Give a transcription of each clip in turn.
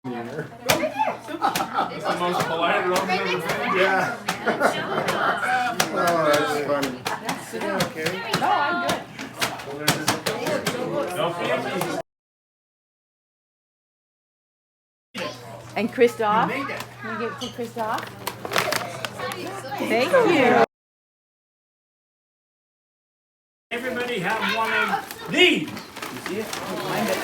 It's the most polite room I've ever been. Yeah. Oh, that's funny. Okay. No, I'm good. No fancy. And Christoph? Can you give it to Christoph? Thank you. Everybody have one of these. You see it? Find it.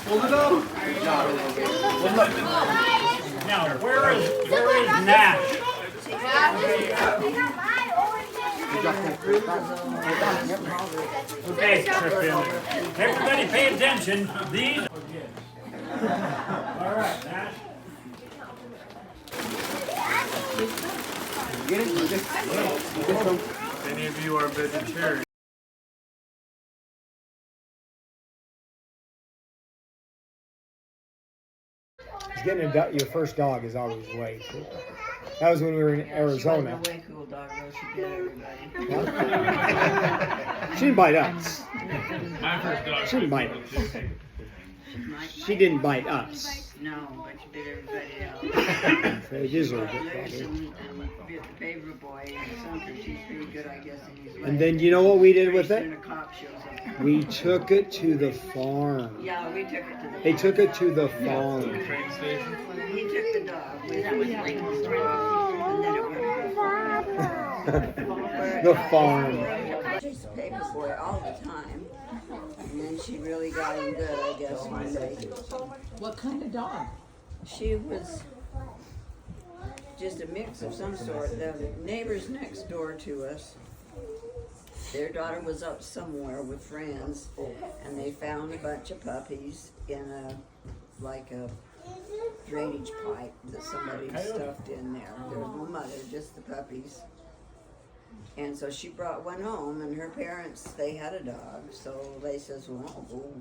Hold it up. Now, where is Nash? Okay, Crispin. Everybody pay attention. These. All right, Nash. Get it? Get some. Any of you are vegetarian? Getting your first dog is always way cool. That was when we were in Arizona. Way cool dog though. She bit everybody. She didn't bite us. My first dog. She didn't bite us. She didn't bite us. No, but she bit everybody else. So it is a little bit There's probably. bit the paper boy and something. She's pretty good, I guess, in his way. And then you know what we did with Pretty it? soon a cop shows up. We took it to the farm. Yeah, we took it to the. They took it to the farm. Train station. He took the dog. That was like and then it went to The farm. She's a paper boy all the time. And then she really got him good, I guess, one day. What kind of dog? She was just a mix of some sort. The neighbors next door to us, their daughter was up somewhere with friends, and they found a bunch of puppies in a drainage pipe that somebody stuffed in there. There was no mother, just the puppies. And so she brought one home, and her parents, they had a dog, so they says, well, I'll go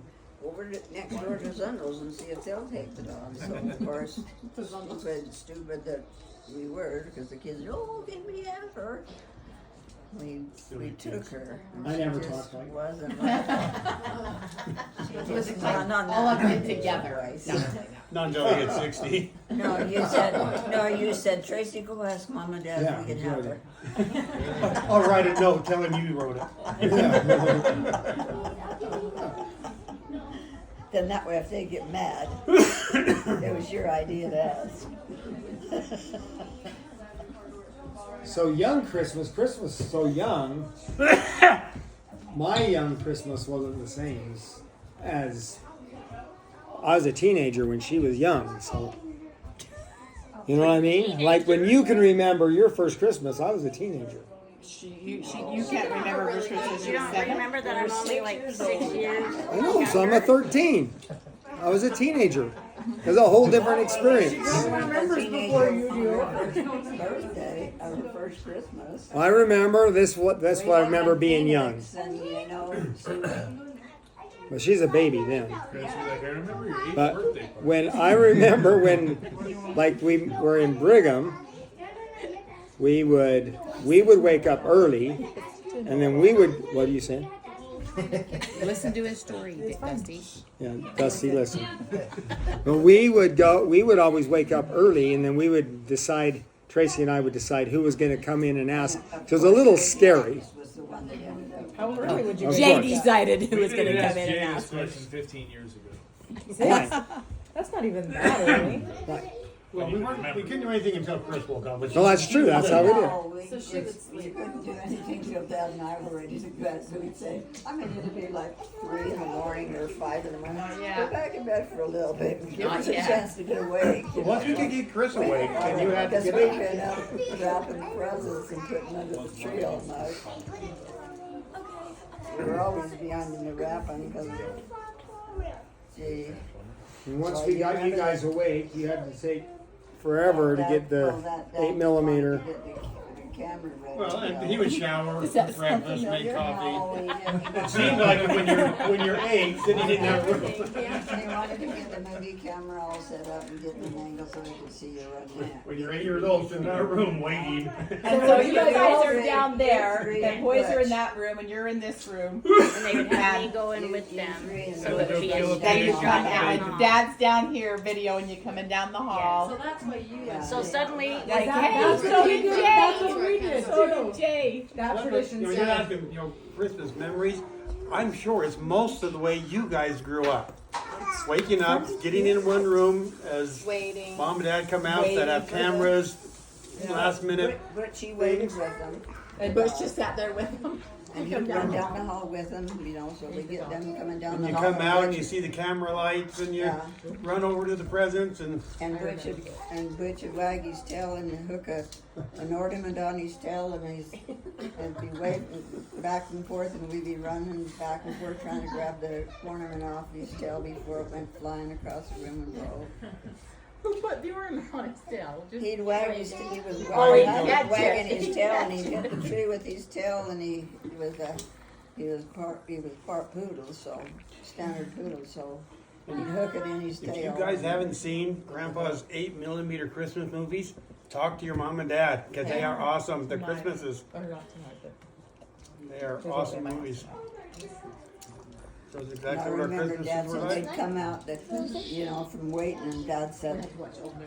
over next door to Zundels and see if they'll take the dog. So, of course, stupid that we were, because the kids, oh, can we have her? We took her. I never She just talked like that. wasn't like Was it like not all of that it together? voice. Not until we get 60. No, you said, Tracy, go ask Mom and Dad if we can have her. I'll write a note telling you wrote it. Then that way, if they get mad, it was your idea to ask. So young Christmas was so young. My young Christmas wasn't the same as I was a teenager when she was young. So you know what I mean? Like when you can remember your first Christmas, I was a teenager. You can't remember which Christmas You don't remember that I'm only like 6 years? I know, so I'm a 13. I was a teenager. It was a whole different experience. Remembers before you do. Birthday, our first Christmas. I remember that's what I remember being young. And, you know, But she's a baby then. Chris, you're like, I remember your 8th But birthday. when I remember when, like we were in Brigham, we would wake up early, and then we would. What are you saying? Listen to his story, Dusty. Yeah, Dusty, listen. But we would always wake up early, and then we would decide. Tracy and I would decide who was going to come in and ask. So it was a little scary. was the one that ended up. How early would you Of Jay course. decided who was We going to didn't come ask in and Jay ask. this question 15 years ago. That's not even that early. Well, we couldn't do anything until Chris woke up. No, that's true. That's how we did. No, we couldn't do anything till Dad and I were ready to go bed, so we'd say, I'm gonna be like 3 in the morning or 5 in the morning. Go back in bed for a little bit and give us a chance to get awake. Once we could get Chris awake, then you had to Because get we've up. been up wrapping presents and putting under the tree all night. We were always behind in the wrapping because, gee. And once we got you guys awake, you had to take forever to get the 8mm. camera ready. Well, to and go. he would shower, Is that eat breakfast, something make No, coffee. he didn't. It seemed like it when you're 8, then he didn't have room. They wanted to get the movie camera all set up and get an angle so they could see you running it. When you're 8 years old, sitting in a room waiting. So you guys are Three, down there, three, the and boys are in Butch. that room, and you're in this room. And they would have me go in with them. So that she Philippines. Then you come Yeah. out. Dad's down here videoing you coming down the hall. So that's what you Yeah. So suddenly, Like, like, hey, so did Jay. That's what we did So too. did Jay. That Well, tradition you're said. asking, Christmas memories. I'm sure it's most of the way you guys grew up. Waking up, getting in one room as Waiting. mom and dad come out that Waiting have for cameras, last minute. But she waited with them. And Bush just sat there with him. And he'd run down the hall with them, so we get them coming down And the you hall. come out and you see the camera lights and you Yeah. run over to the presents and Butch would wag his tail and hook an ornament on his tail and be waving back and forth and we'd be running back and forth trying to grab the ornament off his tail before it went flying across the room and broke. Who put the ornament on his tail? He was Oh, wagging his tail and he hit the tree with his tail and he was part poodle, so standard poodle, so he'd hook it in his tail. if you guys haven't seen Grandpa's 8mm Christmas movies, talk to your mom and dad because they are awesome. The Christmases, Or not tonight, but they are awesome movies. That's I exactly what our remember Dad Christmases were said like. they'd come out, from waiting, and Dad said,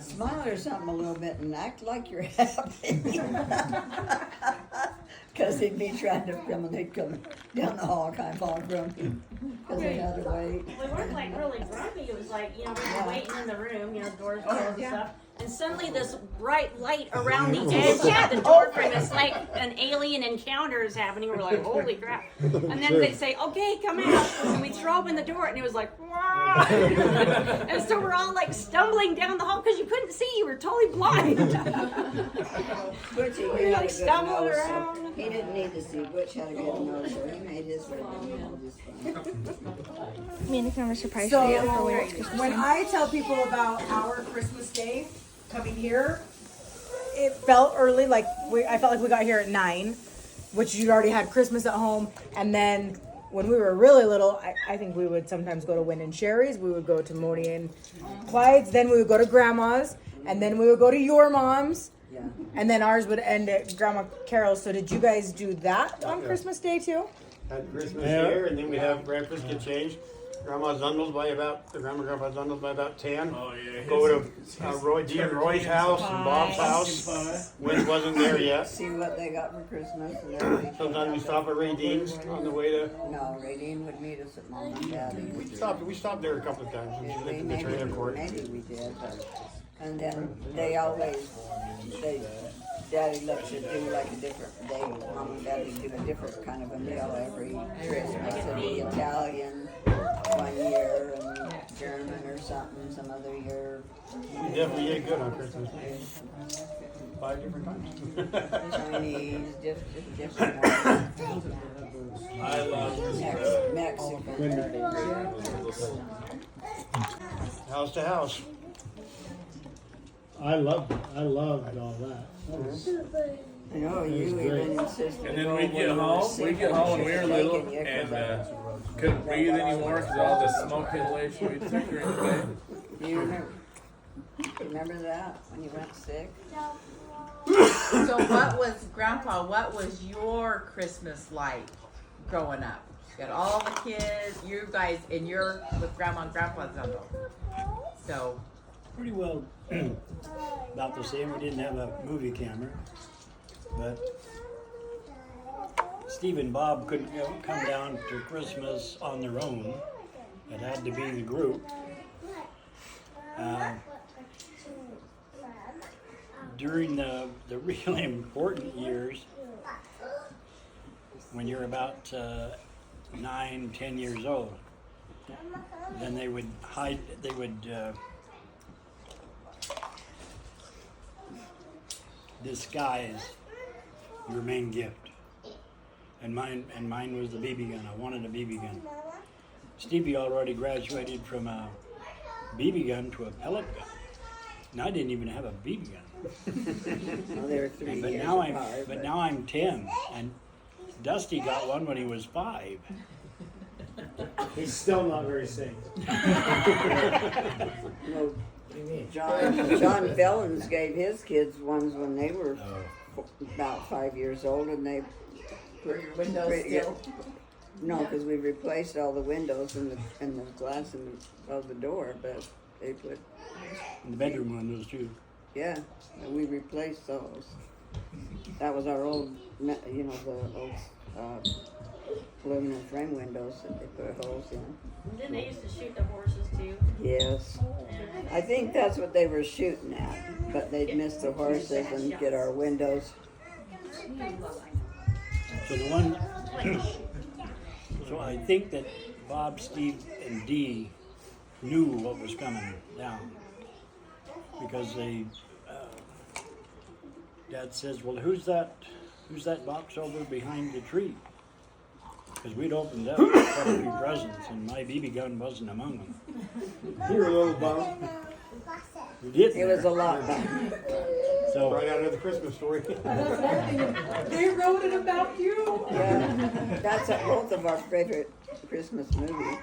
smile or something a little bit and act like you're happy. Because he'd be trying to come and they'd come down the hall kind of all grumpy because they had to wait. we weren't like really grumpy. It was like, we were waiting in the room, doors closed and stuff. And suddenly this bright light around the edge of the door frame, it's like an alien encounter is happening. We're like, holy crap. And then they say, okay, come out. And we throw open the door and it was like, wah! And so we're all like stumbling down the hall because you couldn't see. You were totally blind. Butch, he We had a like good stumbled nose, so around. he didn't need to see. Butch had a good nose, so he made his way down just fine. Me and Nick have a surprise So for you for when it's Christmas. when I tell people about our Christmas Day coming here, it felt early. Like I felt like we got here at 9, which you already had Christmas at home. And then when we were really little, I think we would sometimes go to Wynn and Sherry's. We would go to Moni and Clyde's. Then we would go to Grandma's, and then we would go to your mom's. Yeah. And then ours would end at Grandma Carol's. So did you guys do that on Christmas Day too? Had Christmas Yeah. here, and then we have breakfast, get changed. Grandma Zundels by about 10. Oh, yeah. Go to Dee and Roy's house and Bob's house. Wynn wasn't there yet. See what they got for Christmas and everything. Sometimes we stop at Ray Dean's on the way to. No, Radine would meet us at Mom and Daddy's. We stopped there a couple of times. We lived in the trailer court. Maybe we did, and then Daddy loves to do like a different day. Mom and Daddy do a different kind of a meal every Christmas. It'll be Italian one year and German or something some other year. We definitely ate good on Christmas. 5 different times. Chinese, different ones. I love Mexican. House to house. I loved all that. I know you even insisted. And then we'd get home when we were little and couldn't breathe anymore because all the smoke inhalation we took during the day. Do you remember that when you went sick? So what was your Christmas like growing up? You had all the kids, you guys, and you're with Grandma and Grandpa's uncle. So, Pretty well about the same. We didn't have a movie camera, but Steve and Bob couldn't come down to Christmas on their own. It had to be the group. During the really important years, when you're about 9, 10 years old, then they would disguise your main gift, and mine was the BB gun. I wanted a BB gun. Stevie already graduated from a BB gun to a pellet gun. And I didn't even have a BB gun. Well, they were 3 But years now apart. now I'm 10, and Dusty got one when he was 5. He's still not very safe. No, John Fellons gave his kids ones when they were about 5 years old, and they Were your windows still? no, because we replaced all the windows and the glass of the door, but they put In the bedroom windows too. yeah, we replaced those. That was our old, the old aluminum frame windows that they put holes in. Then they used to shoot the horses too. Yes, I think that's what they were shooting at, but they'd miss the horses and get our windows. So the one, so I think that Bob, Steve, and Dee knew what was coming down because Dad says, "Well, who's that box over behind the tree?" Because we'd opened up quite a few presents, and my BB gun wasn't among them. You were a little bummed. We did. It was a lot back. So Right out of the Christmas story. They wrote it about you. Yeah, that's both of our favorite Christmas movies.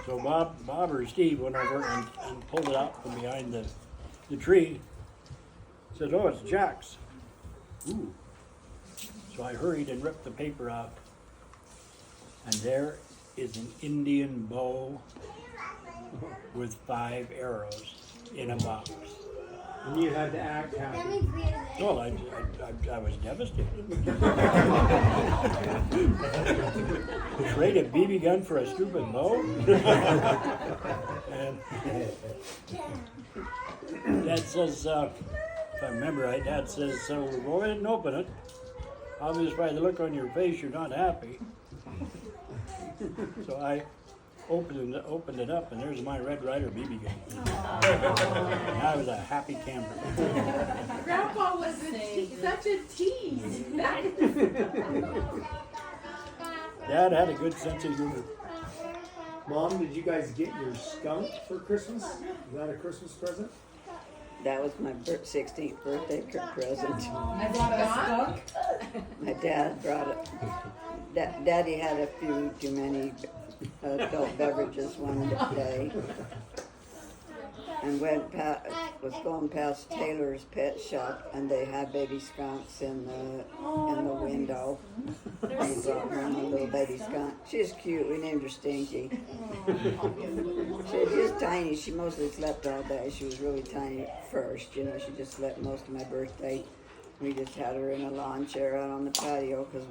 So Bob or Steve went over and pulled it out from behind the tree. Said, "Oh, it's Jack's." Ooh. So I hurried and ripped the paper out. And there is an Indian bow with 5 arrows in a box. And you had to act happy. Well, I was devastated. Trade a BB gun for a stupid bow? And Dad says, if I remember right, Dad says, "So we'll go ahead and open it. Obviously, by the look on your face, you're not happy." So I opened it up, and there's my Red Ryder BB gun. And I was a happy camper. Grandpa was such a tease. Dad had a good sense of humor. Mom, did you guys get your skunk for Christmas? Is that a Christmas present? That was my 16th birthday present. I brought a skunk. My dad brought it. Daddy had a few too many adult beverages one day, and was going past Taylor's pet shop, and they had baby skunks in the window. And he brought home a little baby skunk. She's cute. We named her Stinky. She was just tiny. She mostly slept all day. She was really tiny at first. She just slept most of my birthday. We just had her in a lawn chair out on the patio because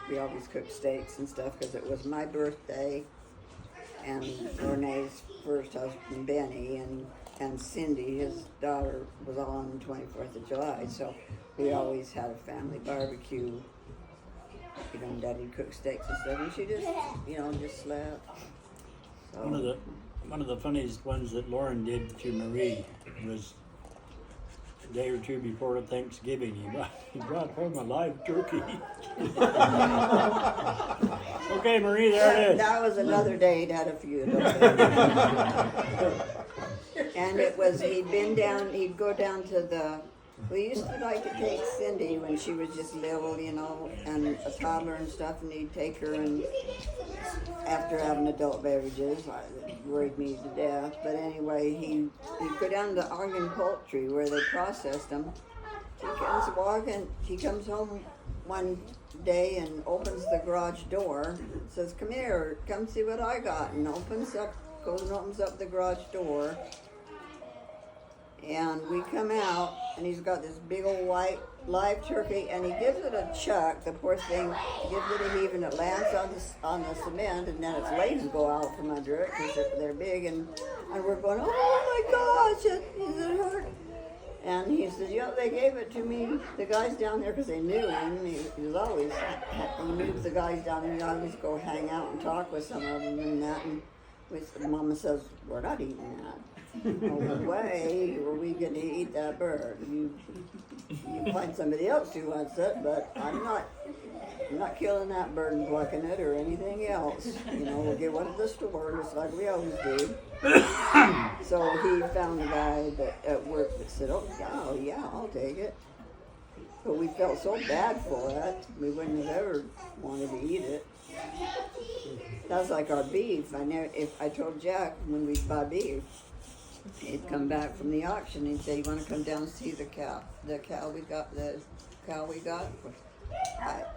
we always cooked steaks and stuff because it was my birthday and Renee's first husband, Benny, and Cindy, his daughter, was all on the 24th of July. So we always had a family barbecue. Daddy cooked steaks and stuff, and she just, just slept. So. One of the funniest ones that Lauren did to Marie was a day or two before Thanksgiving. He brought home a live turkey. Okay, Marie, there it is. That was another day. He'd had a few of those. And it was, he'd go down to we used to like to take Cindy when she was just little, and a toddler and stuff, and he'd take her, and after having adult beverages, it worried me to death. But anyway, he'd go down to Oregon Poultry where they processed them. He comes home one day and opens the garage door, says, "Come here, come see what I got," and opens up the garage door. And we come out, and he's got this big old white live turkey, and he gives it a chuck. The poor thing gives it a heave, and it lands on the cement, and then its legs go out from under it because they're big, and we're going, "Oh my gosh, is it hurt?" And he says, "Yeah, they gave it to me, the guys down there, because they knew him. He knew the guys down there. He'd always go hang out and talk with some of them and that. And Mama says, we're not eating that. No way are we gonna eat that bird. You find somebody else who wants it, but I'm not killing that bird and plucking it or anything else. We'll get one at the store just like we always do. So he found a guy at work that said, oh yeah, I'll take it. But we felt so bad for it, we wouldn't have ever wanted to eat it. That's like our beef. If I told Jack when we'd buy beef, he'd come back from the auction and say, "You want to come down and see the cow we got?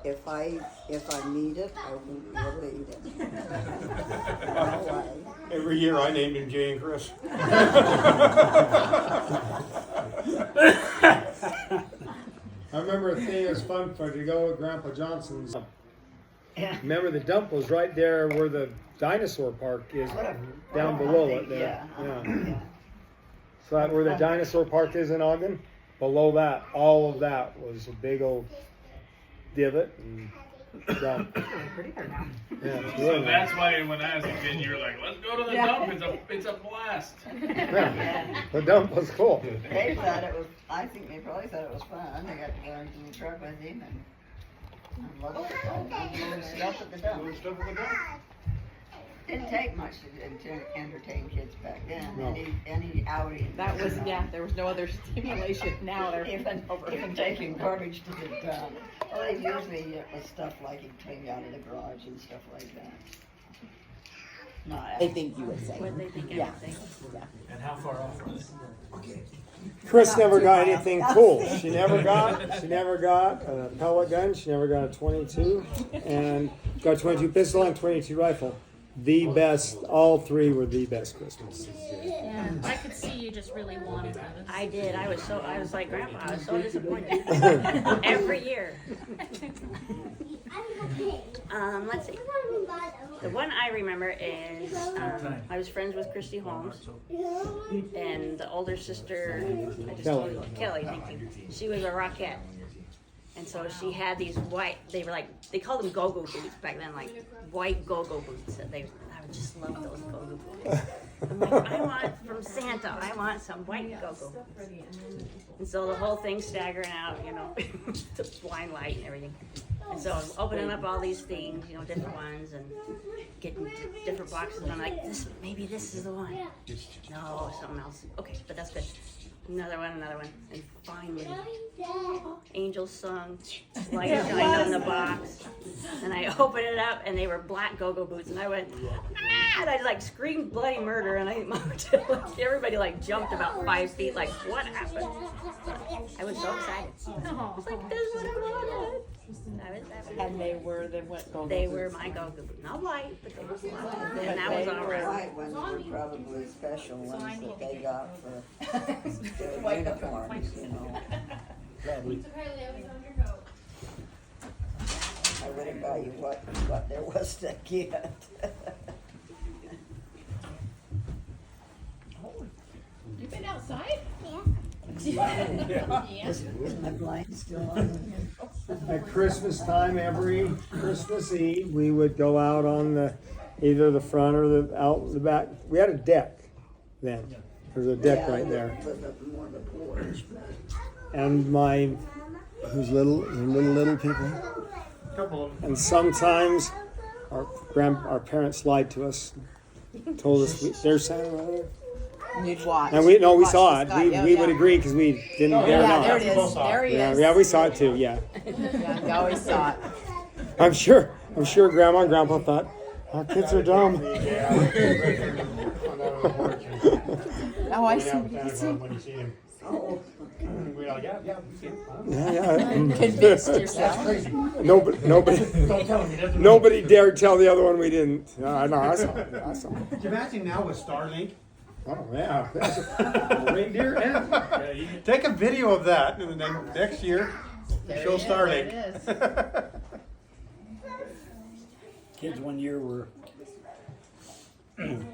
If I need it, I won't be able to eat it." Every year I named him Jay and Chris. I remember a thing that was fun for to go with Grandpa Johnson's. Remember the dump was right there where the dinosaur park is, down below it there. Yeah. So that where the dinosaur park is in Ogden, below that, all of that was a big old divot and dump. Pretty good now. Yeah, it's So really that's nice. why when I was a kid, you were like, let's go to the dump. It's a blast. Yeah, the dump was cool. They thought it was. I think they probably thought it was fun. They got to go into the truck with him and unload stuff at the dump. Didn't take much to entertain kids back then. No. Any outing. There was no other stimulation. Now they're Even taking garbage to the dump. Well, usually it was stuff like he cleaned out of the garage and stuff like that. They think you would say. What they think Yeah. everything. And how far off were they? Chris never got anything cool. She never got a pellet gun. She never got a 22, and got a 22 pistol and 22 rifle. The best. All three were the best Christmas. Yeah, I could see you just really wanted this. I did. I was like, Grandpa, I was so disappointed. Every year. Let's see. The one I remember is I was friends with Christy Holmes, and the older sister, I just told you, Kelly, thank you. She was a Rockette. And so she had these white, they called them go-go boots back then, like white go-go boots. And I would just love those go-go boots. I'm like, I want from Santa, I want some white go-go boots. And so the whole thing's staggering out, the blind light and everything. And so I'm opening up all these things, different ones, and getting different boxes. And I'm like, maybe this is the one. No, something else. Okay, but that's good. Another one, and finally, angels sung, light shined on the box, and I opened it up, and they were black go-go boots, and I went, ah, and I screamed bloody murder, and everybody jumped about 5 feet, like, what happened? I was so excited. I was like, this is what I wanted. And they were the what? Go-go They boots? were my go-go boots, not white, but they were black, and that was all The right. white ones were probably special ones that they got for their uniforms, Probably. I would have got you what there was to get. You've been outside? Is my blind still on? At Christmas time, every Christmas Eve, we would go out on either the front or out the back. We had a deck then. There's a deck right there. More of a porch, but. And who's little people. Couple of them. And sometimes our parents lied to us, told us there's Santa right there. You'd watch. And we Watch saw it. this guy. We would agree because we didn't dare Yeah, not. there it is. There he is. Yeah, we saw it too. Yeah. Yeah, we always saw it. I'm sure Grandma and Grandpa thought our kids are dumb. Oh, I see. When you see him. Oh, We're like, yeah, we see him. Yeah. Convinced yourself. Nobody dared tell the other one we didn't. No, I saw it. Can you imagine now with Starlink? Oh yeah, reindeer and Take a video of that, and then next year, show Starlink. Kids one year were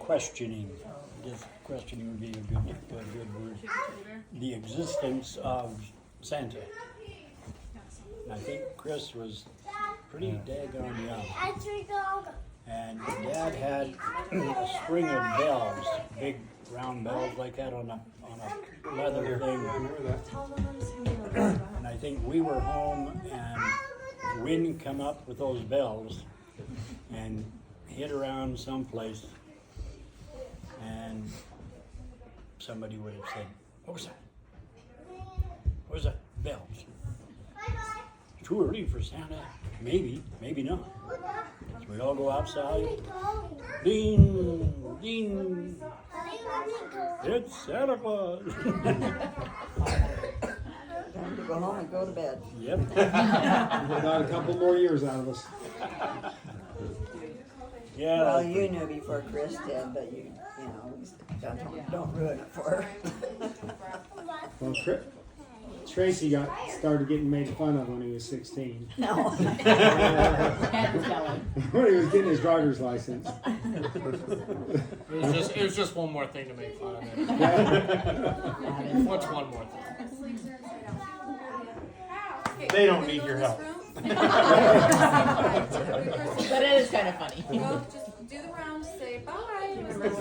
questioning, I guess questioning would be a good word, the existence of Santa. And I think Chris was pretty daggone young. And Dad had a string of bells, big round bells like that on a leather thing. And I think we were home and wind come up with those bells and hit around someplace, and somebody would have said, "What was that? What was that? Bells? Too early for Santa? Maybe, maybe not." So we all go outside. Ding, ding. It's Santa Claus. Time to go home and go to bed. Yep. Got a couple more years out of us. Yeah. Well, you knew before Chris did, but you know, don't ruin it for her. Well, Tracy started getting made fun of when he was 16. No. And telling. When he was getting his driver's license. It was just one more thing to make fun of him. What's one more thing? They don't need your help. But it is kind of funny. Go, just do the rounds, say bye.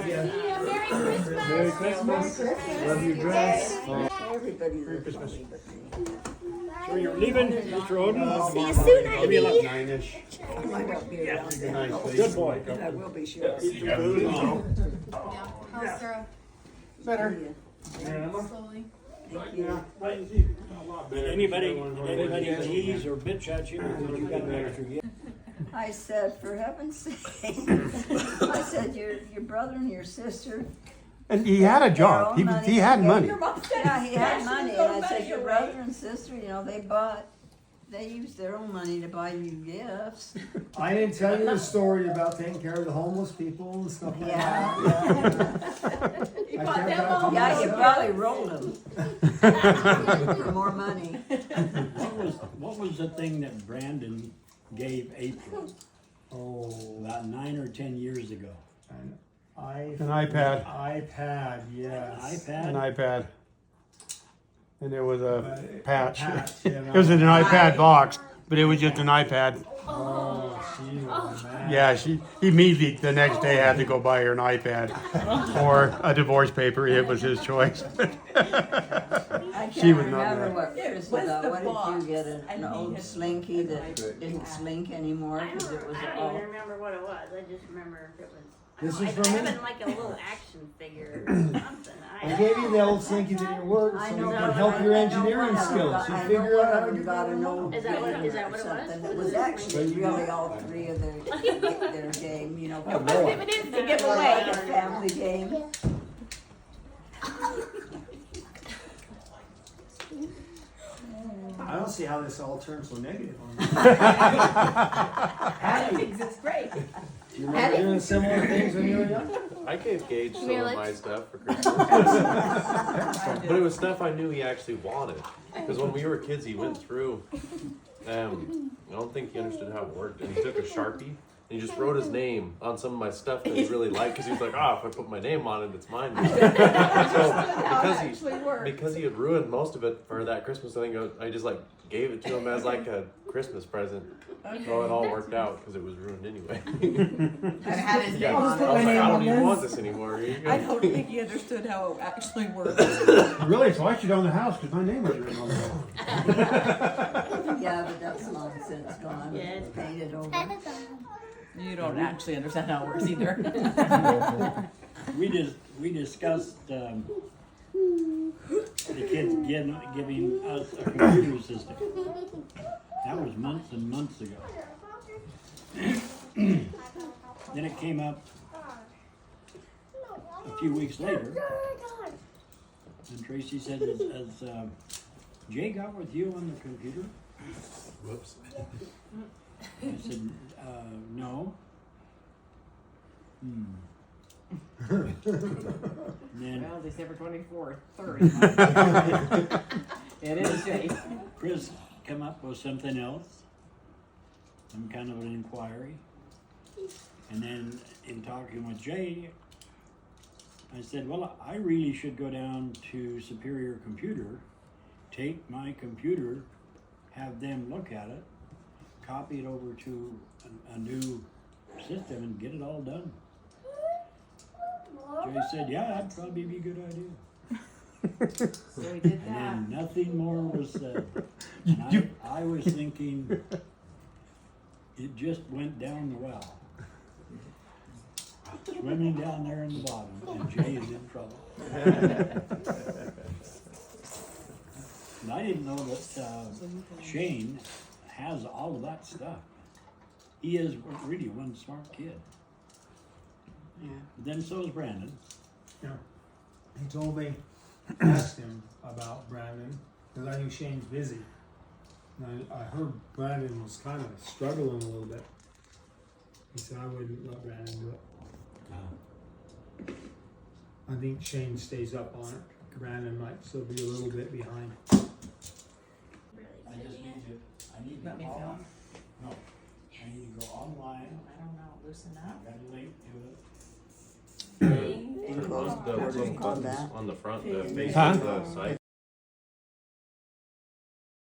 Yeah, Merry Christmas. Merry Christmas. Love your dress. Everybody Merry lives Christmas. funny but me. So you're leaving, Mr. Odin? See you soon, Give me like Ivy. 9-ish. I might not be around Good then. night, please. Good boy. I will be sure. Eat some food. How's Sarah? Better. Slowly. Thank you. Anybody tease or bitch at you because you got an extra gift? I said, for heaven's sake. I said, your brother and your sister. And he had a job. their own He had money. Yeah, he had money. And I said, your brother and sister, you know, they used their own money to buy you gifts. I didn't tell you the story about taking care of the homeless people and stuff like that. Yeah, I kept that to yeah, you myself. probably rolled them. For more money. What was the thing that Brandon gave April Oh, about 9 or 10 years ago? an iPad. iPad, yes. An iPad? iPad. And there was a patch. yeah, It was an iPad box, but it was just an iPad. Oh, she was mad. Yeah, she immediately the next day had to go buy her an iPad or a divorce paper. It was his choice. I She can't was not remember right. what Chris was got. the What box. did you get? An old slinky that didn't slink anymore I because it was don't all. even remember what it was. I just remember it was. This I is don't know, from I me? have like a little action figure or something. I gave you the old slinky that didn't work so you but can help your I know engineering one of them skills. got- You I know figure one out of how them to got an old Is that what it game was? or something. It was actually really all three of their game, you know. If it is to give Like away. a family game. I don't see how this all turned so negative on me. I think it's great. Do you remember doing similar things when you were young? I gave Gage some Really? of my stuff for Christmas. But it was stuff I knew he actually wanted. Because when we were kids, he went through, I don't think he understood how it worked. And he took a Sharpie and he just wrote his name on some of my stuff that he really liked. Because he was like, oh, if I put my name on it, it's mine. So because he had ruined most of it for that Christmas, I think I just like gave it to him as like a Christmas present. So it all worked out because it was ruined anyway. And had his Yeah, name I on was it. like, I don't even want this anymore. Here you go. I don't think he understood how it actually worked. Really? So I should own the house because my name was written on it. Yeah, but that's long since gone. Yeah, It's it's painted over. You don't actually understand how it works either. We discussed the kids giving us a computer system. That was months and months ago. Then it came up a few weeks later, and Tracy said, "Has Jay got with you on the computer?" Whoops. I said, "No." Then Well, December 24th, 3rd. It is Jay. Chris come up with something else, some kind of an inquiry. And then in talking with Jay, I said, well, I really should go down to Superior Computer, take my computer, have them look at it, copy it over to a new system and get it all done. Jay said, yeah, that'd probably be a good idea. So we did And that. then nothing more was said. And I was thinking, it just went down the well. Swimming down there in the bottom, and Jay is in trouble. And I didn't know that Shane has all of that stuff. He is really one smart kid. Yeah. But then so is Brandon. Yeah. He told me, asked him about Brandon, because I knew Shane's busy. And I heard Brandon was kind of struggling a little bit. He said, I wouldn't let Brandon do it. I think Shane stays up on it. Brandon might still be a little bit behind. I just need to Let me go film. on. No, I need to go online. I don't know, loosen I up. got a link to it. And close, The what do you little call buttons that? on the front, the Huh? face of the site.